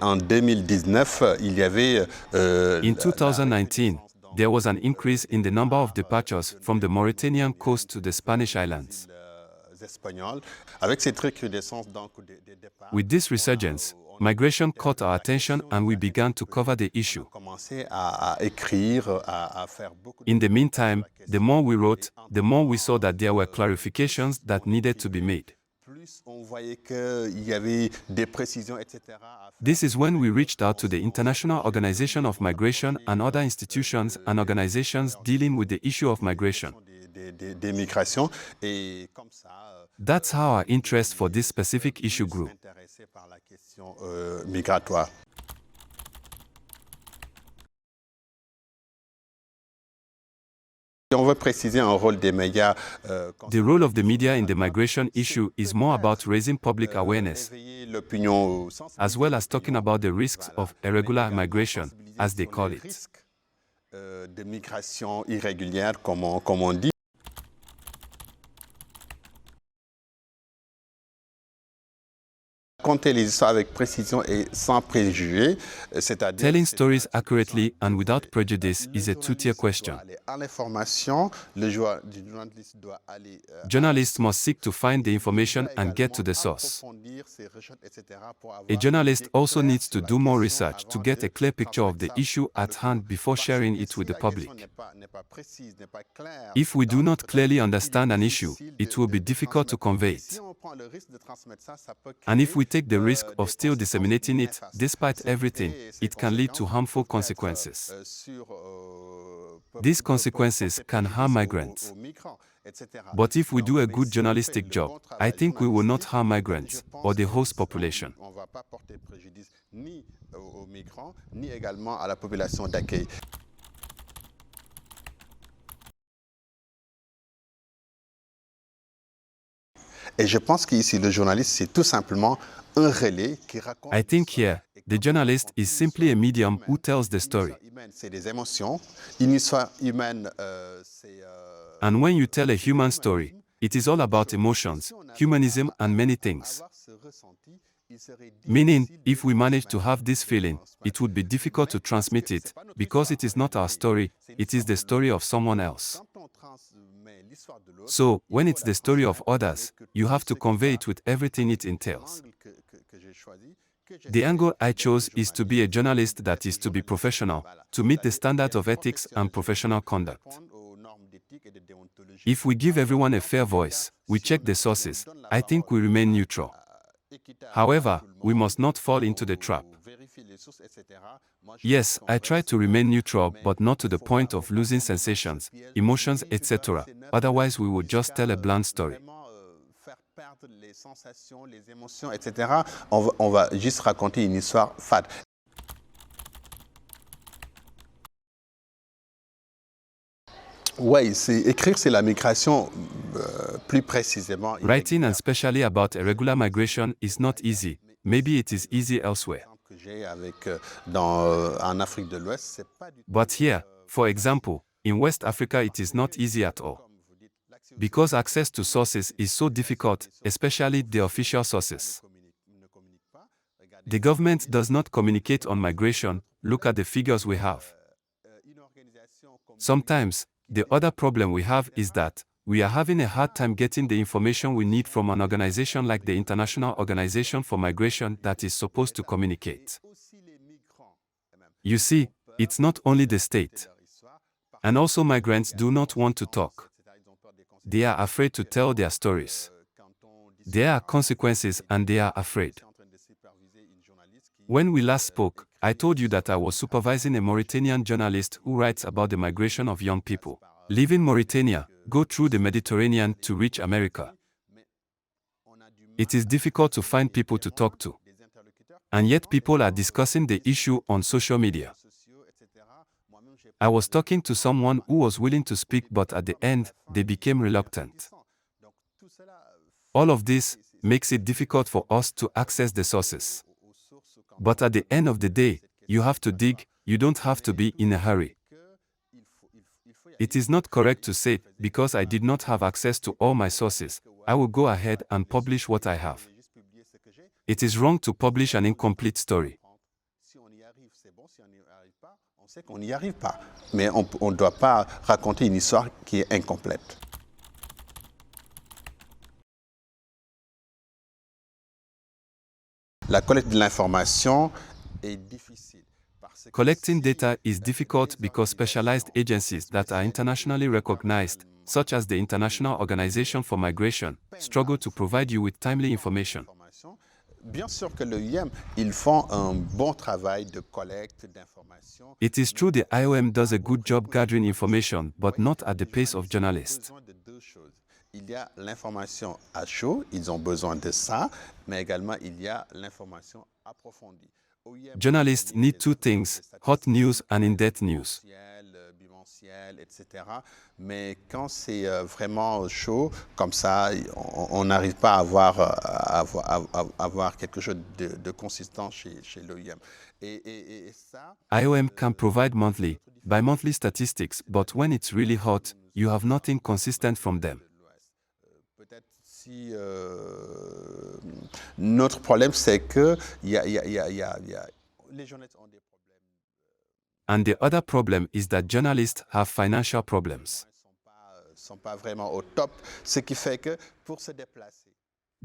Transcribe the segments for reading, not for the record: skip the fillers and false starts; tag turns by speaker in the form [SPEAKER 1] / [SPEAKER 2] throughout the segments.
[SPEAKER 1] En 2019, il y avait
[SPEAKER 2] In 2019, there was an increase in the number of departures from the Mauritanian coast to the Spanish islands.
[SPEAKER 1] Espagnols. Avec cette recrudescence donc des départs,
[SPEAKER 2] With this resurgence, migration caught our attention and we began to cover the issue.
[SPEAKER 1] on a commencé à écrire, à faire beaucoup de
[SPEAKER 2] In the meantime, the more we wrote, the more we saw that there were clarifications that needed to be made.
[SPEAKER 1] plus on voyait qu'il y avait des précisions, etc. à faire.
[SPEAKER 2] This is when we reached out to the International Organization of Migration and other institutions and organizations dealing with the issue of migration.
[SPEAKER 1] Des migrations et comme ça
[SPEAKER 2] That's how our interest for this specific issue grew.
[SPEAKER 1] intéressé par la question migratoire. Si on veut préciser un rôle des médias,
[SPEAKER 2] The role of the media in the migration issue is more about raising public awareness,
[SPEAKER 1] éveiller l'opinion
[SPEAKER 2] as well as talking about the risks of irregular migration, as they call it.
[SPEAKER 1] risques de migration irrégulière, comme on dit. Raconter les histoires avec précision et sans préjugés, c'est-à-dire
[SPEAKER 2] Telling stories accurately and without prejudice is a two-tier question.
[SPEAKER 1] aller à l'information, le journaliste doit aller
[SPEAKER 2] Journalists must seek to find the information and get to the source.
[SPEAKER 1] approfondir ses recherches, etc., pour avoir
[SPEAKER 2] A journalist also needs to do more research to get a clear picture of the issue at hand before sharing it with the public.
[SPEAKER 1] n'est pas précise, n'est pas claire.
[SPEAKER 2] If we do not clearly understand an issue, it will be difficult to convey it.
[SPEAKER 1] Si on prend le risque de transmettre ça, ça peut
[SPEAKER 2] And if
[SPEAKER 1] créer,
[SPEAKER 2] we take the risk of still
[SPEAKER 1] conséquences
[SPEAKER 2] disseminating it,
[SPEAKER 1] néfastes.
[SPEAKER 2] despite
[SPEAKER 1] C'est
[SPEAKER 2] everything,
[SPEAKER 1] créer ces
[SPEAKER 2] it can lead to
[SPEAKER 1] conséquences
[SPEAKER 2] harmful
[SPEAKER 1] peuvent être,
[SPEAKER 2] consequences.
[SPEAKER 1] sur,
[SPEAKER 2] These
[SPEAKER 1] peuvent
[SPEAKER 2] consequences
[SPEAKER 1] porter
[SPEAKER 2] can
[SPEAKER 1] préjudice
[SPEAKER 2] harm
[SPEAKER 1] aux
[SPEAKER 2] migrants.
[SPEAKER 1] migrants, etc.
[SPEAKER 2] But if we do a
[SPEAKER 1] Donc,
[SPEAKER 2] good
[SPEAKER 1] mais si on fait
[SPEAKER 2] journalistic
[SPEAKER 1] le
[SPEAKER 2] job,
[SPEAKER 1] bon
[SPEAKER 2] I
[SPEAKER 1] travail
[SPEAKER 2] think we will not
[SPEAKER 1] journalistique,
[SPEAKER 2] harm
[SPEAKER 1] je
[SPEAKER 2] migrants
[SPEAKER 1] pense
[SPEAKER 2] or the
[SPEAKER 1] que
[SPEAKER 2] host population.
[SPEAKER 1] on ne va pas porter préjudice ni aux migrants, ni également à la population d'accueil. Et je pense qu'ici, le journaliste, c'est tout simplement un relais qui raconte.
[SPEAKER 2] I think here, the journalist is simply a medium who tells the story.
[SPEAKER 1] C'est des émotions. Une histoire humaine, c'est.
[SPEAKER 2] And when you tell a human story, it is all about emotions, humanism, and many things.
[SPEAKER 1] Avoir ce ressenti, il serait
[SPEAKER 2] Meaning,
[SPEAKER 1] difficile
[SPEAKER 2] if
[SPEAKER 1] de
[SPEAKER 2] we manage to
[SPEAKER 1] transmettre
[SPEAKER 2] have this feeling, it would be difficult to transmit it, because it is not our story, it is the story of someone else.
[SPEAKER 1] Quand on transmet l'histoire de l'autre,
[SPEAKER 2] So, when it's the story of others, you have to convey it with everything it entails.
[SPEAKER 1] l'angle que j'ai choisi, que
[SPEAKER 2] The angle I chose is to be a journalist that is to be professional, to meet the standards of ethics and professional conduct.
[SPEAKER 1] répondre aux normes d'éthique et de déontologie.
[SPEAKER 2] If we give everyone a fair voice, we check the sources, I think we remain neutral. However, we must not fall into the trap.
[SPEAKER 1] Vérifier les sources, etc. Moi, je
[SPEAKER 2] Yes,
[SPEAKER 1] pense qu'on
[SPEAKER 2] I try to remain neutral, but not to the
[SPEAKER 1] faut
[SPEAKER 2] point
[SPEAKER 1] pas
[SPEAKER 2] of losing sensations, emotions,
[SPEAKER 1] vivre
[SPEAKER 2] etc.
[SPEAKER 1] ces neuf
[SPEAKER 2] Otherwise, we would just tell a bland story.
[SPEAKER 1] vraiment faire perdre les sensations, les émotions, etc. On va juste raconter une histoire fade. Oui, écrire, c'est la migration plus précisément.
[SPEAKER 2] Writing and especially about irregular migration is not easy. Maybe it is easy elsewhere.
[SPEAKER 1] Que j'ai avec en Afrique de l'Ouest, c'est pas du tout.
[SPEAKER 2] But here, for example, in West Africa it is not easy at all.
[SPEAKER 1] Comme vous dites, l'accès aux
[SPEAKER 2] Because access to sources is so difficult, especially the official sources.
[SPEAKER 1] ne communique pas. Regardez,
[SPEAKER 2] The government does not communicate on migration, look at the figures we have.
[SPEAKER 1] une organisation comme
[SPEAKER 2] Sometimes, the other problem we have is that we are having a hard time getting the information we need from an organization like the International Organization for Migration that is supposed to communicate.
[SPEAKER 1] aussi les migrants. et même
[SPEAKER 2] You see, it's not only the state.
[SPEAKER 1] leur histoire,
[SPEAKER 2] And also migrants do not want to talk.
[SPEAKER 1] etc. Ils ont peur des conséquences.
[SPEAKER 2] They are afraid to tell their stories.
[SPEAKER 1] Quand on dit
[SPEAKER 2] There are consequences and they are afraid.
[SPEAKER 1] en train de superviser une journaliste qui
[SPEAKER 2] When we last spoke, I told you that I was supervising a Mauritanian journalist who writes about the migration of young people, leaving Mauritania, go through the Mediterranean to reach America.
[SPEAKER 1] on a du mal
[SPEAKER 2] It is difficult to find people to talk to.
[SPEAKER 1] des interlocuteurs
[SPEAKER 2] And yet people are discussing the issue on social media.
[SPEAKER 1] sociaux, etc. Moi-même, j'ai
[SPEAKER 2] I was talking to someone who was willing to speak, but at the end, they became reluctant.
[SPEAKER 1] donc tout cela
[SPEAKER 2] All of this makes it difficult for us to access the sources.
[SPEAKER 1] aux sources quand
[SPEAKER 2] But at the end of the day, you have to dig, you don't have to be in a hurry.
[SPEAKER 1] que il faut y aller.
[SPEAKER 2] It is not correct to say, because I did not have access to all my sources, I will go ahead and publish what I have.
[SPEAKER 1] Juste publier ce que j'ai.
[SPEAKER 2] It is wrong to publish an incomplete story.
[SPEAKER 1] On sait qu'on n'y arrive pas, mais on ne doit pas raconter une histoire qui est incomplète. La collecte de l'information est difficile.
[SPEAKER 2] Collecting data is difficult because specialized agencies that are internationally recognized, such as the International Organization for Migration, struggle to provide you with timely information.
[SPEAKER 1] Bien sûr que l'OIM, ils font un bon travail de collecte d'informations.
[SPEAKER 2] It is true the IOM does a good job gathering information, but not at the pace of journalists.
[SPEAKER 1] Ils ont besoin de deux choses. Il y a l'information à chaud, ils ont besoin de ça, mais également il y a l'information approfondie.
[SPEAKER 2] Journalists need two things, hot news and in-depth news.
[SPEAKER 1] Bimensuel, etc. Mais quand c'est vraiment chaud, comme ça, on n'arrive pas à avoir quelque chose de consistant chez l'OIM. Et ça,
[SPEAKER 2] IOM can provide monthly, bi-monthly statistics, but when it's really hot, you have nothing consistent from them.
[SPEAKER 1] peut-être si notre problème, c'est que les journalistes ont des problèmes.
[SPEAKER 2] And the other problem is that journalists have financial problems.
[SPEAKER 1] Sont pas vraiment au top, ce qui fait que pour se déplacer,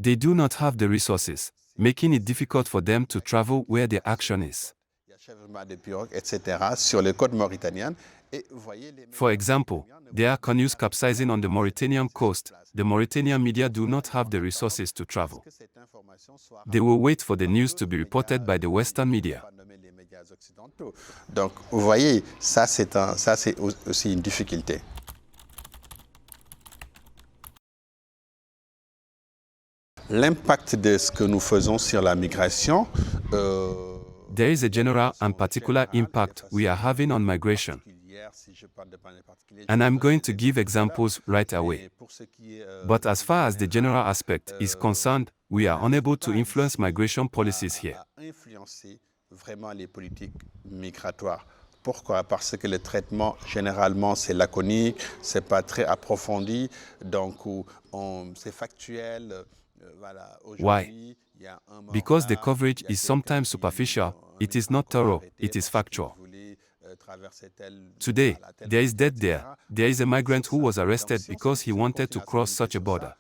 [SPEAKER 2] They do not have the resources, making it difficult for them to travel where the action is.
[SPEAKER 1] il y a chèvement de pirogues, etc. sur les côtes mauritaniennes. Et voyez les
[SPEAKER 2] For example, there are canoes capsizing on the Mauritanian coast. The Mauritanian media do not have the resources to travel.
[SPEAKER 1] que cette information soit
[SPEAKER 2] They will wait for the news to be reported by the Western media.
[SPEAKER 1] pas nommer les médias occidentaux. Donc, vous voyez, ça c'est aussi une difficulté. L'impact de ce que nous faisons sur la migration,
[SPEAKER 2] There is a general and particular impact we are having on migration, and I'm going to give examples right away. But as far as the general aspect is concerned, we are unable to influence migration policies here.
[SPEAKER 1] influencer vraiment les politiques migratoires. Pourquoi? Parce que le traitement, généralement, c'est laconique, c'est pas très approfondi, donc c'est factuel. Voilà.
[SPEAKER 2] Why?
[SPEAKER 1] Il y a un mort
[SPEAKER 2] Because the
[SPEAKER 1] là,
[SPEAKER 2] coverage
[SPEAKER 1] il y a
[SPEAKER 2] is sometimes
[SPEAKER 1] quelqu'un
[SPEAKER 2] superficial,
[SPEAKER 1] qui,
[SPEAKER 2] it is not thorough, it is factual.
[SPEAKER 1] voulait, traverser
[SPEAKER 2] Today,
[SPEAKER 1] telle
[SPEAKER 2] there is
[SPEAKER 1] route,
[SPEAKER 2] death there.
[SPEAKER 1] etc.
[SPEAKER 2] There is a migrant who was arrested
[SPEAKER 1] Donc, si on
[SPEAKER 2] because he
[SPEAKER 1] se
[SPEAKER 2] wanted to
[SPEAKER 1] confine à
[SPEAKER 2] cross
[SPEAKER 1] se
[SPEAKER 2] such a
[SPEAKER 1] limiter sur
[SPEAKER 2] border.
[SPEAKER 1] ça,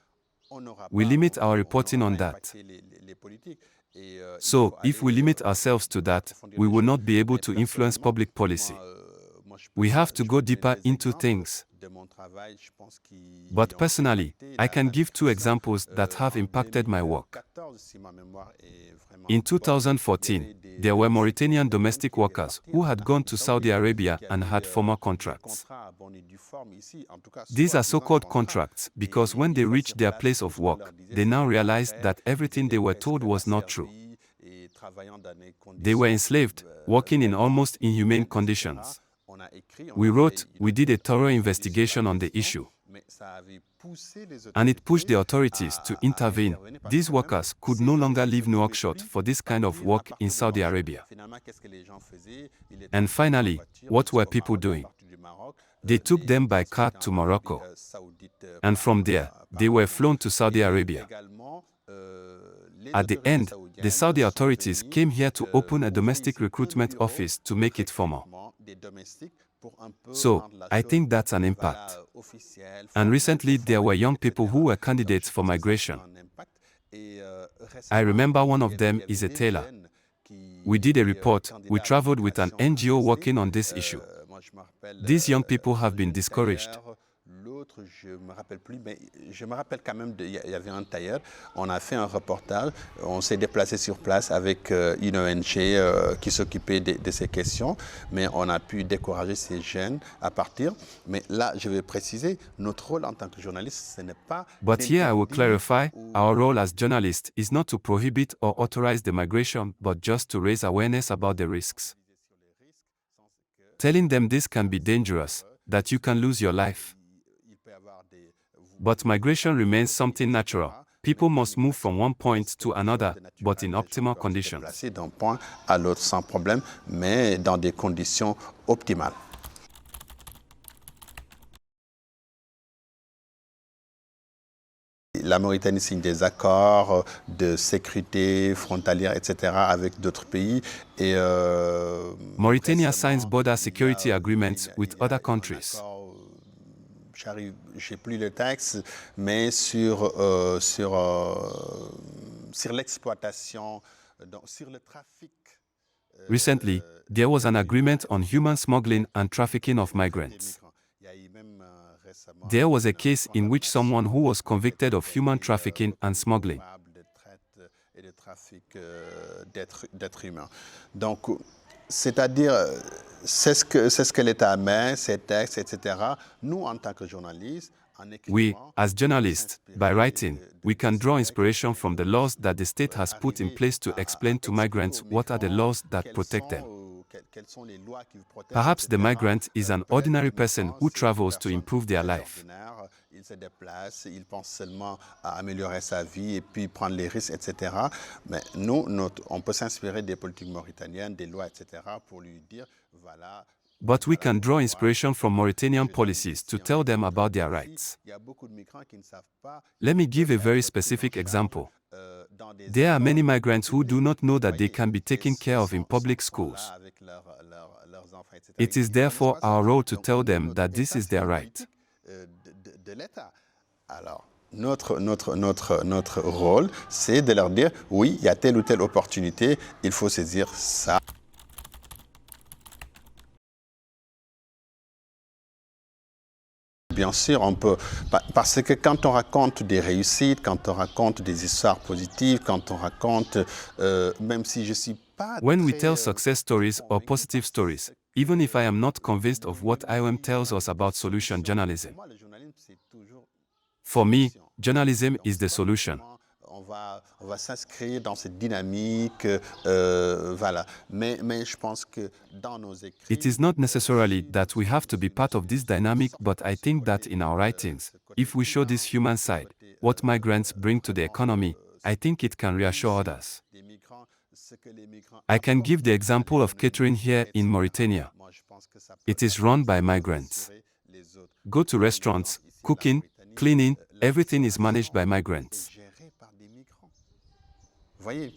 [SPEAKER 1] on n'aura
[SPEAKER 2] We
[SPEAKER 1] pas-
[SPEAKER 2] limit our
[SPEAKER 1] on
[SPEAKER 2] reporting
[SPEAKER 1] n'aura
[SPEAKER 2] on
[SPEAKER 1] pas
[SPEAKER 2] that.
[SPEAKER 1] impacté les politiques. Et, il
[SPEAKER 2] So,
[SPEAKER 1] faut
[SPEAKER 2] if we
[SPEAKER 1] aller,
[SPEAKER 2] limit ourselves to that,
[SPEAKER 1] approfondir
[SPEAKER 2] we
[SPEAKER 1] les
[SPEAKER 2] will
[SPEAKER 1] choses.
[SPEAKER 2] not be able
[SPEAKER 1] Mais
[SPEAKER 2] to influence
[SPEAKER 1] personnellement,
[SPEAKER 2] public policy.
[SPEAKER 1] moi, je
[SPEAKER 2] We
[SPEAKER 1] peux-
[SPEAKER 2] have to
[SPEAKER 1] je
[SPEAKER 2] go
[SPEAKER 1] peux donner
[SPEAKER 2] deeper
[SPEAKER 1] des
[SPEAKER 2] into
[SPEAKER 1] exemples
[SPEAKER 2] things.
[SPEAKER 1] de mon travail, je pense, qui
[SPEAKER 2] But
[SPEAKER 1] ont
[SPEAKER 2] personally,
[SPEAKER 1] impacté
[SPEAKER 2] I can
[SPEAKER 1] la
[SPEAKER 2] give two
[SPEAKER 1] migration.
[SPEAKER 2] examples that have
[SPEAKER 1] En
[SPEAKER 2] impacted my work.
[SPEAKER 1] 2014, si ma mémoire est vraiment
[SPEAKER 2] In
[SPEAKER 1] bonne,
[SPEAKER 2] 2014,
[SPEAKER 1] il y avait
[SPEAKER 2] there were
[SPEAKER 1] des
[SPEAKER 2] Mauritanian
[SPEAKER 1] Camerounais
[SPEAKER 2] domestic
[SPEAKER 1] qui étaient
[SPEAKER 2] workers
[SPEAKER 1] partis
[SPEAKER 2] who
[SPEAKER 1] en
[SPEAKER 2] had gone to Saudi Arabia
[SPEAKER 1] qui
[SPEAKER 2] and
[SPEAKER 1] avaient,
[SPEAKER 2] had former
[SPEAKER 1] des
[SPEAKER 2] contracts.
[SPEAKER 1] contrats à bonne et due forme ici, en tout cas,
[SPEAKER 2] These are
[SPEAKER 1] soi-disant
[SPEAKER 2] so-called
[SPEAKER 1] contrats.
[SPEAKER 2] contracts because
[SPEAKER 1] Et
[SPEAKER 2] when they
[SPEAKER 1] une fois
[SPEAKER 2] reached
[SPEAKER 1] sur
[SPEAKER 2] their
[SPEAKER 1] place,
[SPEAKER 2] place
[SPEAKER 1] tout
[SPEAKER 2] of
[SPEAKER 1] ce qu'on leur
[SPEAKER 2] work,
[SPEAKER 1] disait,
[SPEAKER 2] they
[SPEAKER 1] c'est
[SPEAKER 2] now
[SPEAKER 1] que
[SPEAKER 2] realized
[SPEAKER 1] après,
[SPEAKER 2] that
[SPEAKER 1] ils
[SPEAKER 2] everything
[SPEAKER 1] étaient
[SPEAKER 2] they were
[SPEAKER 1] presque
[SPEAKER 2] told was not true.
[SPEAKER 1] asservis et travaillant dans des
[SPEAKER 2] They were
[SPEAKER 1] conditions,
[SPEAKER 2] enslaved, working in
[SPEAKER 1] vraiment
[SPEAKER 2] almost inhumane
[SPEAKER 1] inhumaines, etc.
[SPEAKER 2] conditions.
[SPEAKER 1] On a écrit, on
[SPEAKER 2] We
[SPEAKER 1] a
[SPEAKER 2] wrote,
[SPEAKER 1] fait
[SPEAKER 2] we
[SPEAKER 1] une
[SPEAKER 2] did a
[SPEAKER 1] enquête
[SPEAKER 2] thorough
[SPEAKER 1] approfondie sur la
[SPEAKER 2] investigation on the
[SPEAKER 1] question,
[SPEAKER 2] issue,
[SPEAKER 1] mais ça avait poussé les
[SPEAKER 2] and it pushed the
[SPEAKER 1] autorités
[SPEAKER 2] authorities to
[SPEAKER 1] à
[SPEAKER 2] intervene.
[SPEAKER 1] intervenir parce
[SPEAKER 2] These
[SPEAKER 1] que même
[SPEAKER 2] workers could
[SPEAKER 1] ces
[SPEAKER 2] no longer
[SPEAKER 1] autorités
[SPEAKER 2] leave
[SPEAKER 1] ne pouvaient
[SPEAKER 2] Nouakchott
[SPEAKER 1] plus
[SPEAKER 2] for this kind of
[SPEAKER 1] partir à
[SPEAKER 2] work in
[SPEAKER 1] partir de
[SPEAKER 2] Saudi
[SPEAKER 1] Nouakchott.
[SPEAKER 2] Arabia.
[SPEAKER 1] Finalement, qu'est-ce que les gens faisaient? Ils étaient
[SPEAKER 2] And
[SPEAKER 1] en
[SPEAKER 2] finally,
[SPEAKER 1] voiture
[SPEAKER 2] what were
[SPEAKER 1] jusqu'au
[SPEAKER 2] people
[SPEAKER 1] Maroc, à
[SPEAKER 2] doing?
[SPEAKER 1] partir du Maroc,
[SPEAKER 2] They took
[SPEAKER 1] les
[SPEAKER 2] them by
[SPEAKER 1] ensuite
[SPEAKER 2] car
[SPEAKER 1] en
[SPEAKER 2] to
[SPEAKER 1] Arabie
[SPEAKER 2] Morocco,
[SPEAKER 1] saoudite
[SPEAKER 2] and from there, they were
[SPEAKER 1] avion.
[SPEAKER 2] flown to Saudi
[SPEAKER 1] Et
[SPEAKER 2] Arabia.
[SPEAKER 1] également, les
[SPEAKER 2] At the
[SPEAKER 1] autorités
[SPEAKER 2] end, the
[SPEAKER 1] saoudiennes
[SPEAKER 2] Saudi
[SPEAKER 1] sont
[SPEAKER 2] authorities
[SPEAKER 1] venues,
[SPEAKER 2] came here to open a
[SPEAKER 1] ouvrir
[SPEAKER 2] domestic
[SPEAKER 1] ici un
[SPEAKER 2] recruitment
[SPEAKER 1] bureau
[SPEAKER 2] office to
[SPEAKER 1] de
[SPEAKER 2] make it formal.
[SPEAKER 1] recrutement des domestiques pour un peu
[SPEAKER 2] So,
[SPEAKER 1] rendre la
[SPEAKER 2] I
[SPEAKER 1] chose,
[SPEAKER 2] think that's an
[SPEAKER 1] voilà,
[SPEAKER 2] impact.
[SPEAKER 1] officielle,
[SPEAKER 2] And
[SPEAKER 1] formelle,
[SPEAKER 2] recently, there were
[SPEAKER 1] formalisée,
[SPEAKER 2] young people
[SPEAKER 1] etc.
[SPEAKER 2] who were
[SPEAKER 1] Donc,
[SPEAKER 2] candidates
[SPEAKER 1] je
[SPEAKER 2] for
[SPEAKER 1] pense que ça, c'est
[SPEAKER 2] migration.
[SPEAKER 1] un impact. Et
[SPEAKER 2] I
[SPEAKER 1] récemment,
[SPEAKER 2] remember one of
[SPEAKER 1] il
[SPEAKER 2] them
[SPEAKER 1] y avait
[SPEAKER 2] is a
[SPEAKER 1] des
[SPEAKER 2] tailor.
[SPEAKER 1] jeunes qui
[SPEAKER 2] We did a
[SPEAKER 1] étaient
[SPEAKER 2] report, we
[SPEAKER 1] candidats à
[SPEAKER 2] traveled with an
[SPEAKER 1] l'immigration
[SPEAKER 2] NGO
[SPEAKER 1] avancée.
[SPEAKER 2] working on this issue.
[SPEAKER 1] Moi, je me rappelle,
[SPEAKER 2] These young people have
[SPEAKER 1] un
[SPEAKER 2] been
[SPEAKER 1] jeune
[SPEAKER 2] discouraged.
[SPEAKER 1] tailleur, l'autre, je ne me rappelle plus, mais je me rappelle quand même, il y avait un tailleur. On a fait un reportage, on s'est déplacé sur place avec une ONG qui s'occupait de ces questions, mais on a pu décourager ces jeunes à partir. Mais là, je vais préciser, notre rôle en tant que journaliste, ce n'est pas
[SPEAKER 2] But here I will
[SPEAKER 1] d'interdire
[SPEAKER 2] clarify,
[SPEAKER 1] ou
[SPEAKER 2] our role as journalists is not to prohibit or authorize the migration, but just to raise awareness about the risks. Telling them this can be dangerous, that you can lose your life.
[SPEAKER 1] il peut y avoir des...
[SPEAKER 2] But migration remains something natural. People must move from one point to another, but in optimal conditions.
[SPEAKER 1] Déplacer d'un point à l'autre sans problème, mais dans des conditions optimales. la Mauritanie signe des accords de sécurité frontalière, etc., avec d'autres pays. Et,
[SPEAKER 2] Mauritania signs border security agreements with other countries.
[SPEAKER 1] J'ai plus le texte, mais sur l'exploitation, sur le trafic.
[SPEAKER 2] Recently, there was an agreement on human smuggling and trafficking of migrants. There was a case in which someone who was convicted of human trafficking and smuggling.
[SPEAKER 1] Et de trafic d'êtres humains. Donc, c'est-à-dire, c'est ce que l'État met, ses textes, etc. Nous, en tant que journalistes,
[SPEAKER 2] we, as journalists, by writing, we can draw inspiration from the laws that the state has put in place to explain to migrants what are the laws that protect them. Perhaps the migrant is an ordinary person who travels to improve their life.
[SPEAKER 1] Il se déplace, il pense seulement à améliorer sa vie et puis prendre les risques, etc. Mais nous, on peut s'inspirer des politiques mauritaniennes, des lois, etc. pour lui dire, voilà.
[SPEAKER 2] But we can draw inspiration from Mauritanian policies to tell them about their rights. Let me give a very specific example. There are many migrants who do not know that they can be taken care of in public schools. It is therefore our role to tell them that this is their right.
[SPEAKER 1] De l'État. Alors, notre rôle, c'est de leur dire, oui, il y a telle ou telle opportunité, il faut saisir ça. Bien sûr, on peut, parce que quand on raconte des réussites, quand on raconte des histoires positives, quand on raconte, même si je suis pas
[SPEAKER 2] When we tell success stories or positive stories, even if I am not convinced of what IOM tells us about solution journalism. For me, journalism is the solution.
[SPEAKER 1] On va s'inscrire dans cette dynamique, voilà. Mais je pense que dans nos écrits...
[SPEAKER 2] It is not necessarily that we have to be part of this dynamic, but I think that in our writings, if we show this human side, what migrants bring to the economy, I think it can reassure others. I can give the example of catering here in Mauritania. It is run by migrants. Go to restaurants, cooking, cleaning, everything is managed by migrants.
[SPEAKER 1] Vous voyez,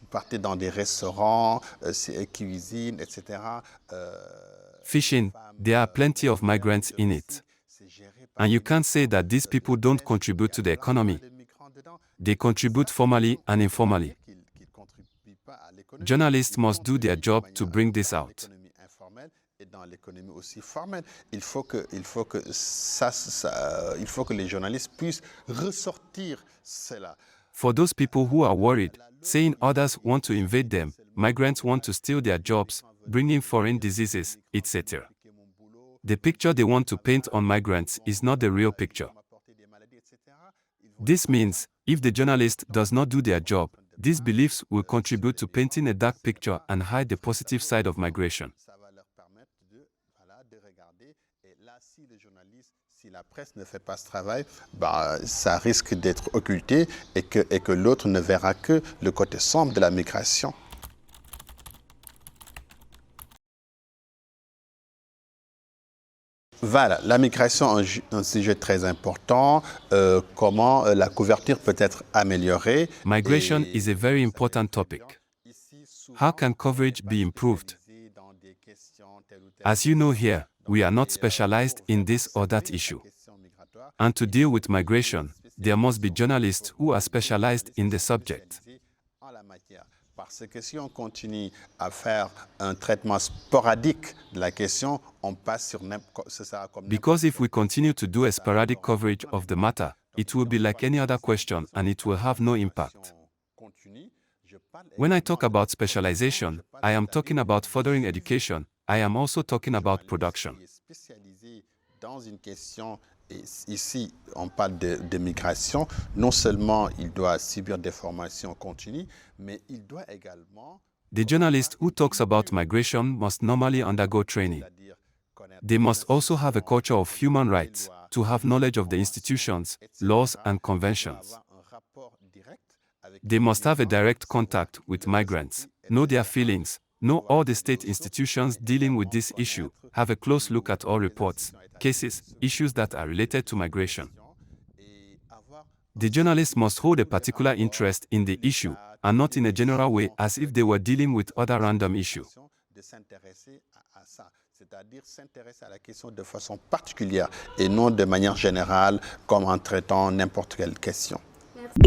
[SPEAKER 1] vous partez dans des restaurants, cuisine, etc.
[SPEAKER 2] Fishing, there are plenty of migrants in it. And you can't say that these people don't contribute to the economy. They contribute formally and informally. Journalists must do their job to bring this out.
[SPEAKER 1] Et dans l'économie aussi formelle, il faut que les journalistes puissent ressortir cela.
[SPEAKER 2] For those people who are worried, saying others want to invade them, migrants want to steal their jobs, bringing foreign diseases, etc. The picture they want to paint on migrants is not the real picture. This means, if the journalist does not do their job, these beliefs will contribute to painting a dark picture and hide the positive side of migration.
[SPEAKER 1] Si la presse ne fait pas ce travail, ça risque d'être occulté et que l'autre ne verra que le côté sombre de la migration. Voilà, la migration est un sujet très important. Comment la couverture peut être améliorée?
[SPEAKER 2] Migration is a very important topic. How can coverage be improved? As you know here, we are not specialized in this or that issue. And to deal with migration, there must be journalists who are specialized in the subject.
[SPEAKER 1] Parce que si on continue à faire un traitement sporadique de la question, on passe sur n'importe quoi.
[SPEAKER 2] Because if we continue to do a sporadic coverage of the matter, it will be like any other question and it will have no impact. When I talk about specialization, I am talking about furthering education. I am also talking about production.
[SPEAKER 1] Dans une question, et ici on parle de migration, non seulement il doit subir des formations continues, mais il doit également...
[SPEAKER 2] The journalist who talks about migration must normally undergo training. They must also have a culture of human rights, to have knowledge of the institutions, laws and conventions. They must have a direct contact with migrants, know their feelings, know all the state institutions dealing with this issue, have a close look at all reports, cases, issues that are related to migration. The journalists must hold a particular interest in the issue, and not in a general way as if they were dealing with other random issues.
[SPEAKER 1] C'est-à-dire s'intéresser à la question de façon particulière et non de manière générale comme en traitant n'importe quelle question.
[SPEAKER 3] Merci.